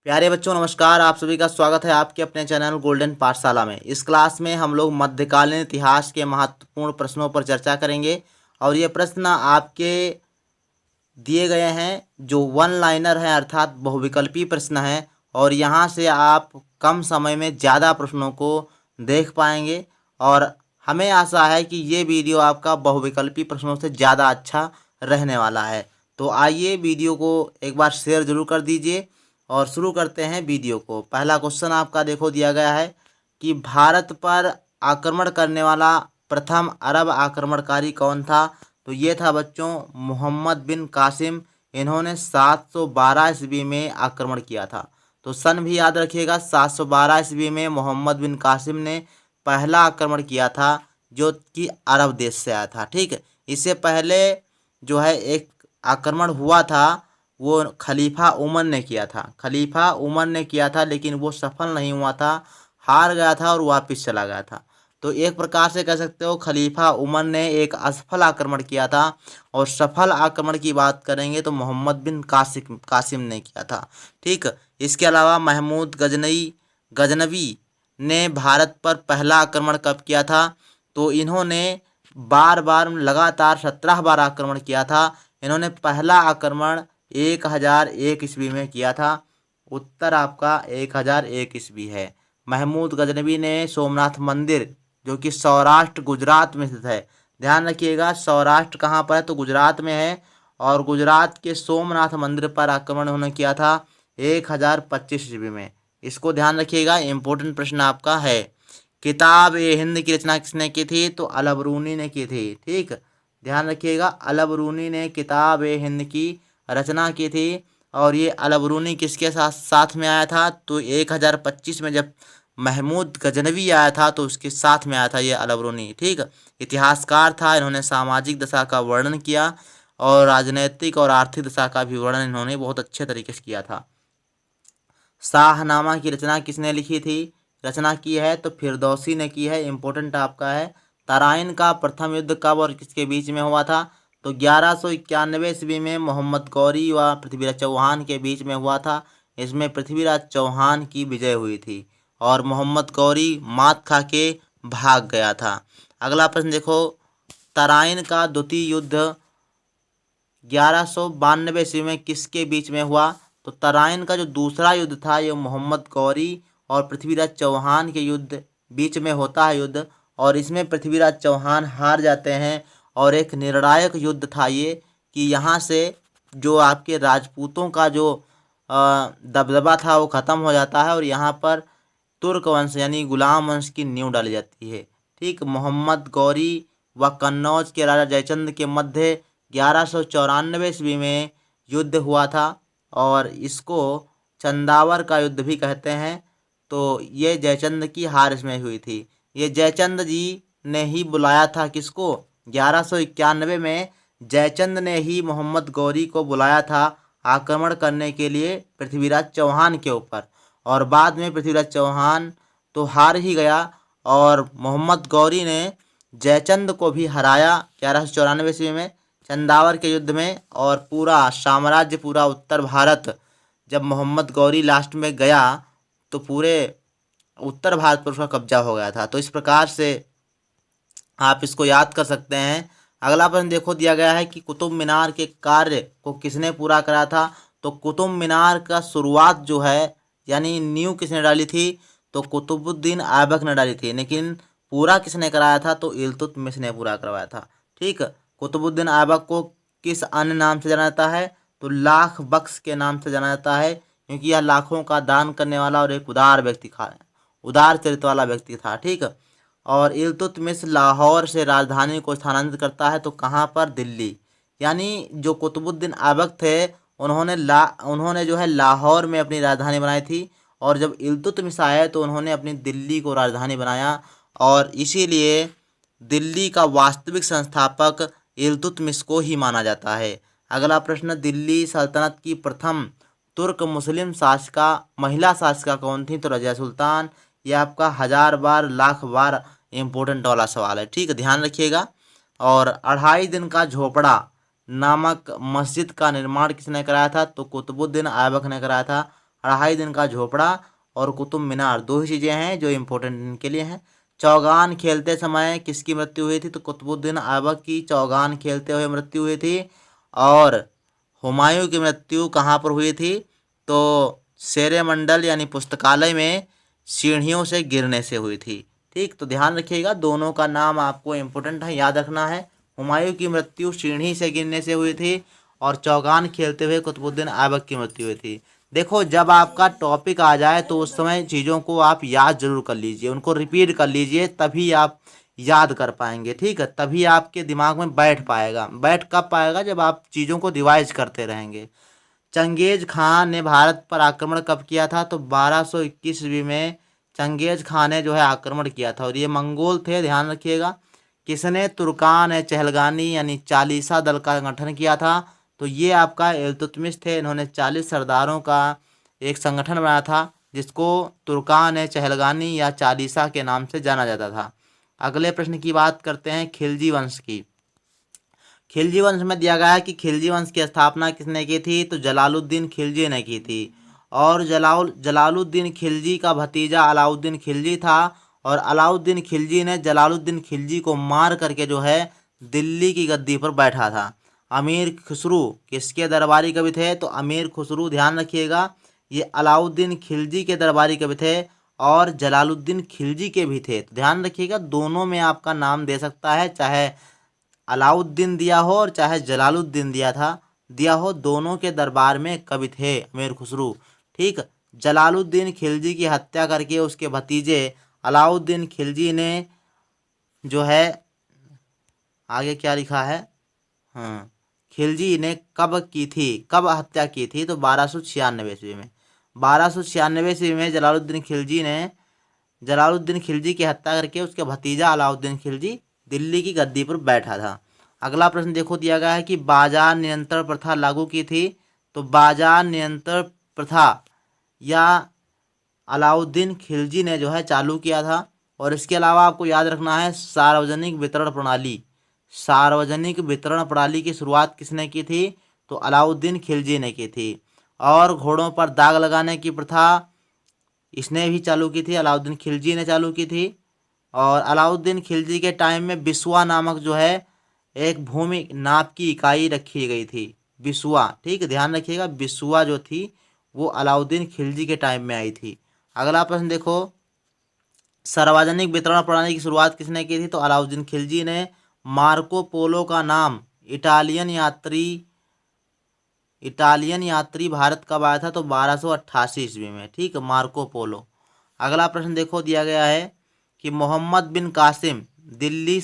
प्यारे बच्चों नमस्कार। आप सभी का स्वागत है आपके अपने चैनल गोल्डन पाठशाला में। इस क्लास में हम लोग मध्यकालीन इतिहास के महत्वपूर्ण प्रश्नों पर चर्चा करेंगे और ये प्रश्न आपके दिए गए हैं जो वन लाइनर हैं अर्थात बहुविकल्पी प्रश्न हैं और यहाँ से आप कम समय में ज़्यादा प्रश्नों को देख पाएंगे और हमें आशा है कि ये वीडियो आपका बहुविकल्पी प्रश्नों से ज़्यादा अच्छा रहने वाला है। तो आइए वीडियो को एक बार शेयर ज़रूर कर दीजिए और शुरू करते हैं वीडियो को। पहला क्वेश्चन आपका देखो दिया गया है कि भारत पर आक्रमण करने वाला प्रथम अरब आक्रमणकारी कौन था। तो ये था बच्चों मोहम्मद बिन कासिम। इन्होंने 712 ईस्वी में आक्रमण किया था। तो सन भी याद रखिएगा, 712 ईस्वी में मोहम्मद बिन कासिम ने पहला आक्रमण किया था जो कि अरब देश से आया था। ठीक है, इससे पहले जो है एक आक्रमण हुआ था वो खलीफा उमर ने किया था। खलीफा उमर ने किया था लेकिन वो सफल नहीं हुआ था, हार गया था और वापस चला गया था। तो एक प्रकार से कह सकते हो खलीफा उमर ने एक असफल आक्रमण किया था और सफल आक्रमण की बात करेंगे तो मोहम्मद बिन कासिम ने किया था। ठीक, इसके अलावा महमूद गजनवी ने भारत पर पहला आक्रमण कब किया था। तो इन्होंने बार बार लगातार 17 बार आक्रमण किया था। इन्होंने पहला आक्रमण 1001 ईस्वी में किया था। उत्तर आपका 1001 ईस्वी है। महमूद गजनवी ने सोमनाथ मंदिर जो कि सौराष्ट्र गुजरात में स्थित है, ध्यान रखिएगा सौराष्ट्र कहाँ पर है तो गुजरात में है, और गुजरात के सोमनाथ मंदिर पर आक्रमण उन्होंने किया था 1025 ईस्वी में। इसको ध्यान रखिएगा, इंपॉर्टेंट प्रश्न आपका है। किताब ए हिंद की रचना किसने की थी तो अलबरूनी ने की थी। ठीक, ध्यान रखिएगा अलबरूनी ने किताब ए हिंद की रचना की थी। और ये अलबरूनी किसके साथ साथ में आया था तो 1025 में जब महमूद गजनवी आया था तो उसके साथ में आया था ये अलबरूनी। ठीक, इतिहासकार था, इन्होंने सामाजिक दशा का वर्णन किया और राजनैतिक और आर्थिक दशा का भी वर्णन इन्होंने बहुत अच्छे तरीके से किया था। शाहनामा की रचना किसने लिखी थी, रचना की है तो फिरदौसी ने की है, इंपॉर्टेंट आपका है। तराइन का प्रथम युद्ध कब और किसके बीच में हुआ था तो 1191 ईस्वी में मोहम्मद गौरी व पृथ्वीराज चौहान के बीच में हुआ था। इसमें पृथ्वीराज चौहान की विजय हुई थी और मोहम्मद गौरी मात खा के भाग गया था। अगला प्रश्न देखो, तराइन का द्वितीय युद्ध 1192 ईस्वी में किसके बीच में हुआ तो तराइन का जो दूसरा युद्ध था ये मोहम्मद गौरी और पृथ्वीराज चौहान के युद्ध बीच में होता है युद्ध, और इसमें पृथ्वीराज चौहान हार जाते हैं और एक निर्णायक युद्ध था ये कि यहाँ से जो आपके राजपूतों का जो दबदबा था वो ख़त्म हो जाता है और यहाँ पर तुर्क वंश यानी गुलाम वंश की नींव डाली जाती है। ठीक, मोहम्मद गौरी व कन्नौज के राजा जयचंद के मध्य 1194 ईस्वी में युद्ध हुआ था और इसको चंदावर का युद्ध भी कहते हैं। तो ये जयचंद की हार इसमें हुई थी। ये जयचंद जी ने ही बुलाया था किसको, 1191 में जयचंद ने ही मोहम्मद गौरी को बुलाया था आक्रमण करने के लिए पृथ्वीराज चौहान के ऊपर, और बाद में पृथ्वीराज चौहान तो हार ही गया और मोहम्मद गौरी ने जयचंद को भी हराया 1194 ईस्वी में चंदावर के युद्ध में। और पूरा साम्राज्य, पूरा उत्तर भारत जब मोहम्मद गौरी लास्ट में गया तो पूरे उत्तर भारत पर उसका कब्जा हो गया था। तो इस प्रकार से आप इसको याद कर सकते हैं। अगला प्रश्न देखो दिया गया है कि कुतुब मीनार के कार्य को किसने पूरा करा था तो कुतुब मीनार का शुरुआत जो है यानी नींव किसने डाली थी तो कुतुबुद्दीन ऐबक ने डाली थी, लेकिन पूरा किसने कराया था तो इल्तुतमिश ने पूरा करवाया था। ठीक, कुतुबुद्दीन ऐबक को किस अन्य नाम से जाना जाता है तो लाख बख्श के नाम से जाना जाता है, क्योंकि यह लाखों का दान करने वाला और एक उदार चरित्र वाला व्यक्ति था। ठीक, और इल्तुतमिश लाहौर से राजधानी को स्थानांतरित करता है तो कहाँ पर, दिल्ली। यानी जो कुतुबुद्दीन ऐबक थे उन्होंने जो है लाहौर में अपनी राजधानी बनाई थी, और जब इल्तुतमिश आए तो उन्होंने अपनी दिल्ली को राजधानी बनाया, और इसीलिए दिल्ली का वास्तविक संस्थापक इल्तुतमिश को ही माना जाता है। अगला प्रश्न, दिल्ली सल्तनत की प्रथम तुर्क मुस्लिम शासिका महिला शासिका कौन थी तो रजिया सुल्तान। ये आपका 1000 बार लाख बार इम्पोर्टेंट वाला सवाल है। ठीक, ध्यान रखिएगा। और 2.5 दिन का झोपड़ा नामक मस्जिद का निर्माण किसने कराया था तो कुतुबुद्दीन ऐबक ने कराया था। 2.5 दिन का झोपड़ा और कुतुब मीनार, 2 ही चीज़ें हैं जो इम्पोर्टेंट इनके लिए हैं। चौगान खेलते समय किसकी मृत्यु हुई थी? तो कुतुबुद्दीन ऐबक की चौगान खेलते हुए मृत्यु हुई थी। और हुमायूं की मृत्यु कहाँ पर हुई थी? तो शेरे मंडल यानी पुस्तकालय में सीढ़ियों से गिरने से हुई थी। ठीक, तो ध्यान रखिएगा, दोनों का नाम आपको इम्पोर्टेंट है, याद रखना है। हुमायूं की मृत्यु सीढ़ी से गिरने से हुई थी और चौगान खेलते हुए कुतुबुद्दीन ऐबक की मृत्यु हुई थी। देखो, जब आपका टॉपिक आ जाए तो उस समय चीज़ों को आप याद जरूर कर लीजिए, उनको रिपीट कर लीजिए, तभी आप याद कर पाएंगे। ठीक है, तभी आपके दिमाग में बैठ पाएगा। बैठ कब पाएगा? जब आप चीज़ों को रिवाइज करते रहेंगे। चंगेज खान ने भारत पर आक्रमण कब किया था? तो 1221 ईस्वी में चंगेज खान ने जो है आक्रमण किया था और ये मंगोल थे, ध्यान रखिएगा। किसने तुर्कान चहलगानी यानी चालीसा दल का गठन किया था? तो ये आपका इल्तुतमिश थे। इन्होंने 40 सरदारों का एक संगठन बनाया था जिसको तुर्कान चहलगानी या चालीसा के नाम से जाना जाता था। अगले प्रश्न की बात करते हैं खिलजी वंश की। खिलजी वंश में दिया गया है कि खिलजी वंश की स्थापना किसने की थी? तो जलालुद्दीन खिलजी ने की थी। और जलालुद्दीन खिलजी का भतीजा अलाउद्दीन खिलजी था और अलाउद्दीन खिलजी ने जलालुद्दीन खिलजी को मार करके जो है दिल्ली की गद्दी पर बैठा था। अमीर खुसरू किसके दरबारी कवि थे? तो अमीर खुसरू, ध्यान रखिएगा, ये अलाउद्दीन खिलजी के दरबारी कवि थे और जलालुद्दीन खिलजी के भी थे। तो ध्यान रखिएगा, दोनों में आपका नाम दे सकता है, चाहे अलाउद्दीन दिया हो और चाहे जलालुद्दीन दिया हो, दोनों के दरबार में कवि थे अमीर खुसरू। ठीक, जलालुद्दीन खिलजी की हत्या करके उसके भतीजे अलाउद्दीन खिलजी ने जो है, आगे क्या लिखा है, हाँ, खिलजी ने कब की थी, कब हत्या की थी? तो 1296 ईस्वी में। 1296 ईस्वी में जलालुद्दीन खिलजी की हत्या करके उसके भतीजा अलाउद्दीन खिलजी दिल्ली की गद्दी पर बैठा था। अगला प्रश्न देखो, दिया गया है कि बाजार नियंत्रण प्रथा लागू की थी। तो बाजार नियंत्रण प्रथा या अलाउद्दीन खिलजी ने जो है चालू किया था। और इसके अलावा आपको याद रखना है सार्वजनिक वितरण प्रणाली। सार्वजनिक वितरण प्रणाली की शुरुआत किसने की थी? तो अलाउद्दीन खिलजी ने की थी। और घोड़ों पर दाग लगाने की प्रथा इसने भी चालू की थी, अलाउद्दीन खिलजी ने चालू की थी। और अलाउद्दीन खिलजी के टाइम में बिस्वा नामक जो है एक भूमि नाप की इकाई रखी गई थी, बिस्वा। ठीक, ध्यान रखिएगा, बिस्वा जो थी वो अलाउद्दीन खिलजी के टाइम में आई थी। अगला प्रश्न देखो, सार्वजनिक वितरण प्रणाली की शुरुआत किसने की थी? तो अलाउद्दीन खिलजी ने। मार्को पोलो का नाम इटालियन यात्री भारत कब आया था? तो 1288 ईस्वी में। ठीक, मार्को पोलो। अगला प्रश्न देखो, दिया गया है कि मोहम्मद बिन कासिम दिल्ली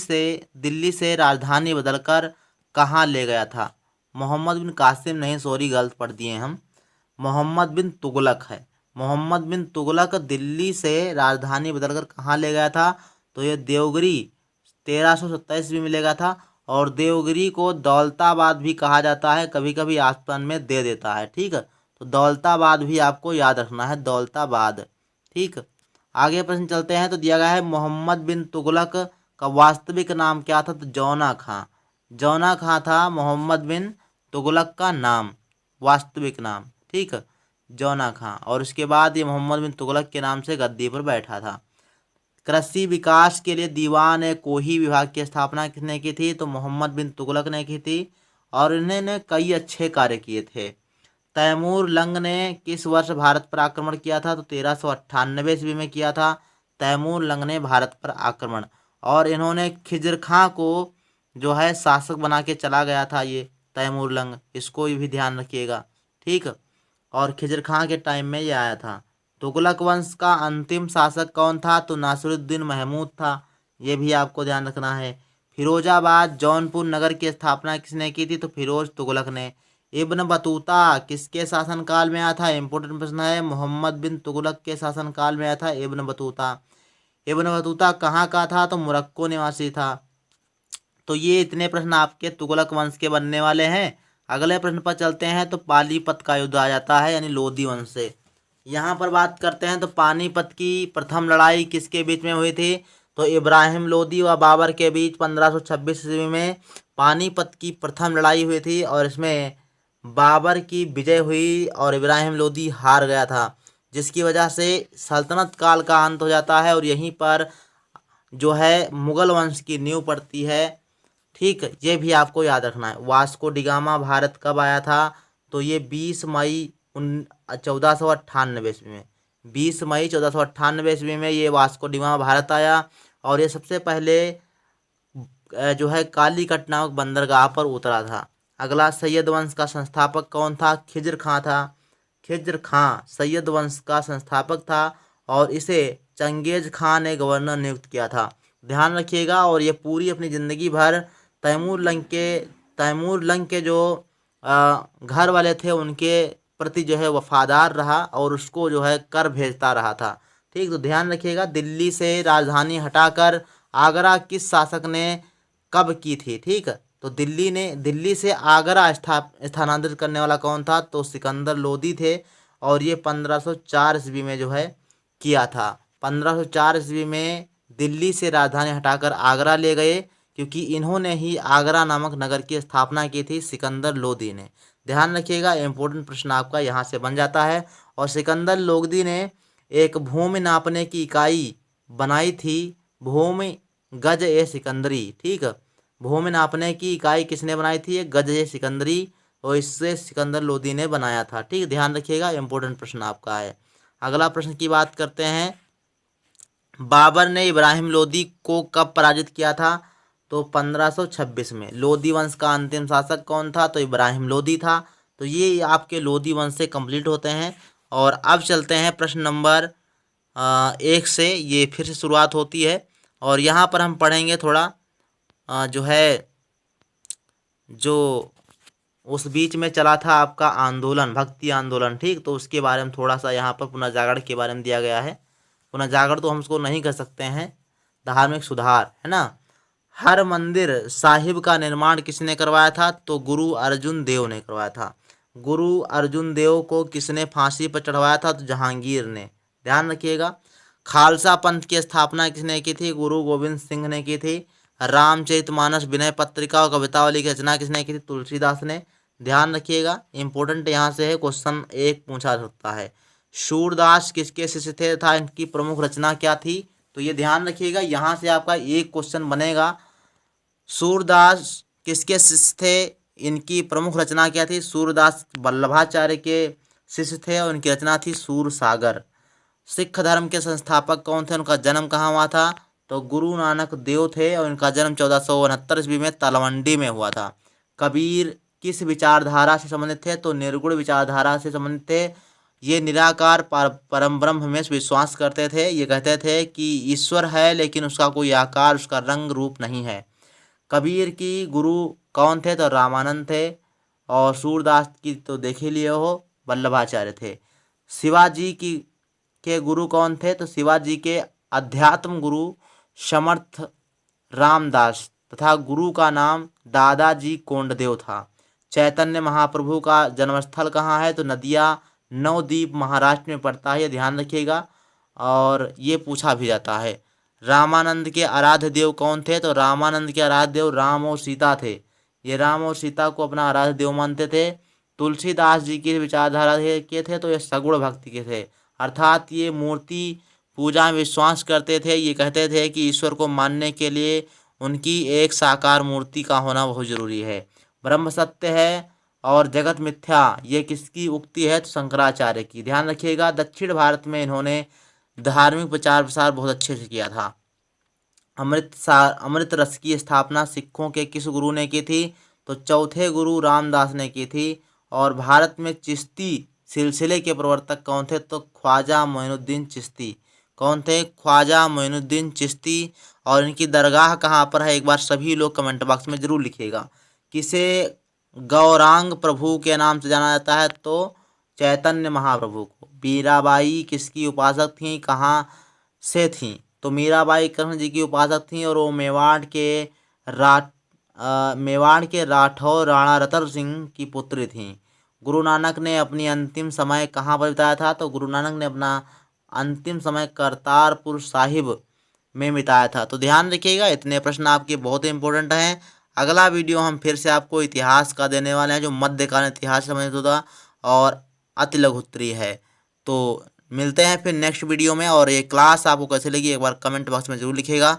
से राजधानी बदलकर कहाँ ले गया था? मोहम्मद बिन कासिम नहीं, सॉरी, गलत पढ़ दिए हम, मोहम्मद बिन तुगलक है। मोहम्मद बिन तुगलक दिल्ली से राजधानी बदलकर कहाँ ले गया था? तो ये देवगिरी 1327 में मिलेगा था। और देवगिरी को दौलताबाद भी कहा जाता है, कभी कभी आसमान में दे देता है। ठीक है, तो दौलताबाद भी आपको याद रखना है, दौलताबाद। ठीक, आगे प्रश्न चलते हैं। तो दिया गया है मोहम्मद बिन तुगलक का वास्तविक नाम क्या था? तो जौना खां। जौना खां था मोहम्मद बिन तुगलक का नाम, वास्तविक नाम। ठीक, जौना खां। और उसके बाद ये मोहम्मद बिन तुगलक के नाम से गद्दी पर बैठा था। कृषि विकास के लिए दीवान कोही विभाग की स्थापना किसने की थी? तो मोहम्मद बिन तुगलक ने की थी और इन्होंने कई अच्छे कार्य किए थे। तैमूर लंग ने किस वर्ष भारत पर आक्रमण किया था? तो 1398 ईस्वी में किया था तैमूर लंग ने भारत पर आक्रमण। और इन्होंने खिजर खां को जो है शासक बना के चला गया था ये तैमूर लंग, इसको भी ध्यान रखिएगा। ठीक, और खिजर खां के टाइम में ये आया था। तुगलक वंश का अंतिम शासक कौन था? तो नासिरुद्दीन महमूद था, ये भी आपको ध्यान रखना है। फिरोजाबाद जौनपुर नगर की स्थापना किसने की थी? तो फिरोज तुगलक ने। इब्न बतूता किसके शासनकाल में आया था? इंपोर्टेंट प्रश्न है, मोहम्मद बिन तुगलक के शासनकाल में आया था इब्न बतूता। इब्न बतूता कहाँ का था? तो मोरक्को निवासी था। तो ये इतने प्रश्न आपके तुगलक वंश के बनने वाले हैं। अगले प्रश्न पर चलते हैं। तो पानीपत का युद्ध आ जाता है यानी लोधी वंश से। यहाँ पर बात करते हैं तो पानीपत की प्रथम लड़ाई किसके बीच में हुई थी? तो इब्राहिम लोदी व बाबर के बीच 1526 ईस्वी में पानीपत की प्रथम लड़ाई हुई थी और इसमें बाबर की विजय हुई और इब्राहिम लोदी हार गया था, जिसकी वजह से सल्तनत काल का अंत हो जाता है और यहीं पर जो है मुगल वंश की नींव पड़ती है। ठीक, ये भी आपको याद रखना है। वास्को डिगामा भारत कब आया था? तो ये 20 मई 1498 में, 20 मई 1498 में ये वास्को डिगामा भारत आया और ये सबसे पहले जो है कालीकट नामक बंदरगाह पर उतरा था। अगला, सैयद वंश का संस्थापक कौन था? खिज्र खां था। खिज्र खां सैयद वंश का संस्थापक था और इसे चंगेज खां ने गवर्नर नियुक्त किया था। ध्यान रखिएगा। और ये पूरी अपनी ज़िंदगी भर तैमूर लंग के जो घर वाले थे उनके प्रति जो है वफादार रहा और उसको जो है कर भेजता रहा था। ठीक, तो ध्यान रखिएगा। दिल्ली से राजधानी हटाकर आगरा किस शासक ने कब की थी? ठीक, तो दिल्ली से आगरा स्थानांतरित करने वाला कौन था? तो सिकंदर लोदी थे और ये 1504 ईस्वी में जो है किया था। 1504 ईस्वी में दिल्ली से राजधानी हटाकर आगरा ले गए, क्योंकि इन्होंने ही आगरा नामक नगर की स्थापना की थी, सिकंदर लोदी ने। ध्यान रखिएगा, इंपॉर्टेंट प्रश्न आपका यहाँ से बन जाता है। और सिकंदर लोदी ने एक भूमि नापने की इकाई बनाई थी, भूमि गज ए सिकंदरी। ठीक, भूमि नापने की इकाई किसने बनाई थी? ये गज ए सिकंदरी, और इससे सिकंदर लोदी ने बनाया था। ठीक, ध्यान रखिएगा, इंपॉर्टेंट प्रश्न आपका है। अगला प्रश्न की बात करते हैं। बाबर ने इब्राहिम लोदी को कब पराजित किया था? तो 1526 में। लोदी वंश का अंतिम शासक कौन था? तो इब्राहिम लोदी था। तो ये आपके लोदी वंश से कंप्लीट होते हैं। और अब चलते हैं प्रश्न नंबर 1 से, ये फिर से शुरुआत होती है और यहाँ पर हम पढ़ेंगे थोड़ा जो है जो उस बीच में चला था आपका आंदोलन, भक्ति आंदोलन। ठीक, तो उसके बारे में थोड़ा सा यहाँ पर पुनर्जागरण के बारे में दिया गया है। पुनर्जागरण तो हम उसको नहीं कर सकते हैं, धार्मिक सुधार है ना। हर मंदिर साहिब का निर्माण किसने करवाया था? तो गुरु अर्जुन देव ने करवाया था। गुरु अर्जुन देव को किसने फांसी पर चढ़वाया था? तो जहांगीर ने। ध्यान रखिएगा। खालसा पंथ की स्थापना किसने की थी? गुरु गोविंद सिंह ने की थी। रामचरितमानस विनय पत्रिका और कवितावली की रचना किसने की थी? तुलसीदास ने। ध्यान रखिएगा, इंपॉर्टेंट यहाँ से है, क्वेश्चन 1 पूछा सकता है। सूरदास किसके शिष्य थे तथा इनकी प्रमुख रचना क्या थी? तो ये ध्यान रखिएगा, यहाँ से आपका एक क्वेश्चन बनेगा। सूरदास किसके शिष्य थे? इनकी प्रमुख रचना क्या थी? सूरदास वल्लभाचार्य के शिष्य थे और इनकी रचना थी सूरसागर। सिख धर्म के संस्थापक कौन थे? उनका जन्म कहाँ हुआ था? तो गुरु नानक देव थे और इनका जन्म 1469 ईस्वी में तलवंडी में हुआ था। कबीर किस विचारधारा से संबंधित थे? तो निर्गुण विचारधारा से संबंधित थे। ये निराकार परम ब्रह्म में विश्वास करते थे। ये कहते थे कि ईश्वर है लेकिन उसका कोई आकार, उसका रंग रूप नहीं है। कबीर की गुरु कौन थे? तो रामानंद थे। और सूरदास की तो देख ही लिए हो, वल्लभाचार्य थे। शिवाजी की के गुरु कौन थे? तो शिवाजी के अध्यात्म गुरु समर्थ रामदास तथा गुरु का नाम दादाजी कोंडदेव था। चैतन्य महाप्रभु का जन्मस्थल कहाँ है? तो नदिया नवद्वीप महाराष्ट्र में पड़ता है, ये ध्यान रखिएगा और ये पूछा भी जाता है। रामानंद के आराध्य देव कौन थे? तो रामानंद के आराध्य देव राम और सीता थे। ये राम और सीता को अपना आराध्य देव मानते थे। तुलसीदास जी की विचारधारा के थे तो ये सगुण भक्ति के थे, अर्थात ये मूर्ति पूजा में विश्वास करते थे। ये कहते थे कि ईश्वर को मानने के लिए उनकी एक साकार मूर्ति का होना बहुत जरूरी है। ब्रह्म सत्य है और जगत मिथ्या, ये किसकी उक्ति है? तो शंकराचार्य की। ध्यान रखिएगा, दक्षिण भारत में इन्होंने धार्मिक प्रचार प्रसार बहुत अच्छे से किया था। अमृत रस की स्थापना सिखों के किस गुरु ने की थी? तो चौथे गुरु रामदास ने की थी। और भारत में चिश्ती सिलसिले के प्रवर्तक कौन थे? तो ख्वाजा मोइनुद्दीन चिश्ती। कौन थे? ख्वाजा मोइनुद्दीन चिश्ती। और इनकी दरगाह कहाँ पर है? एक बार सभी लोग कमेंट बॉक्स में जरूर लिखिएगा। किसे गौरांग प्रभु के नाम से जाना जाता है? तो चैतन्य महाप्रभु को। मीराबाई किसकी उपासक थीं, कहाँ से थीं? तो मीराबाई कृष्ण जी की उपासक थीं और वो मेवाड़ के राठौर राणा रतन सिंह की पुत्री थीं। गुरु नानक ने अपनी अंतिम समय कहाँ पर बिताया था? तो गुरु नानक ने अपना अंतिम समय करतारपुर साहिब में बिताया था। तो ध्यान रखिएगा, इतने प्रश्न आपके बहुत इंपॉर्टेंट हैं। अगला वीडियो हम फिर से आपको इतिहास का देने वाले हैं, जो मध्यकालीन इतिहास से संबंधित होगा और अति लघुत्तरीय है। तो मिलते हैं फिर नेक्स्ट वीडियो में, और ये क्लास आपको कैसे लगी एक बार कमेंट बॉक्स में ज़रूर लिखिएगा।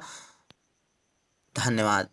धन्यवाद।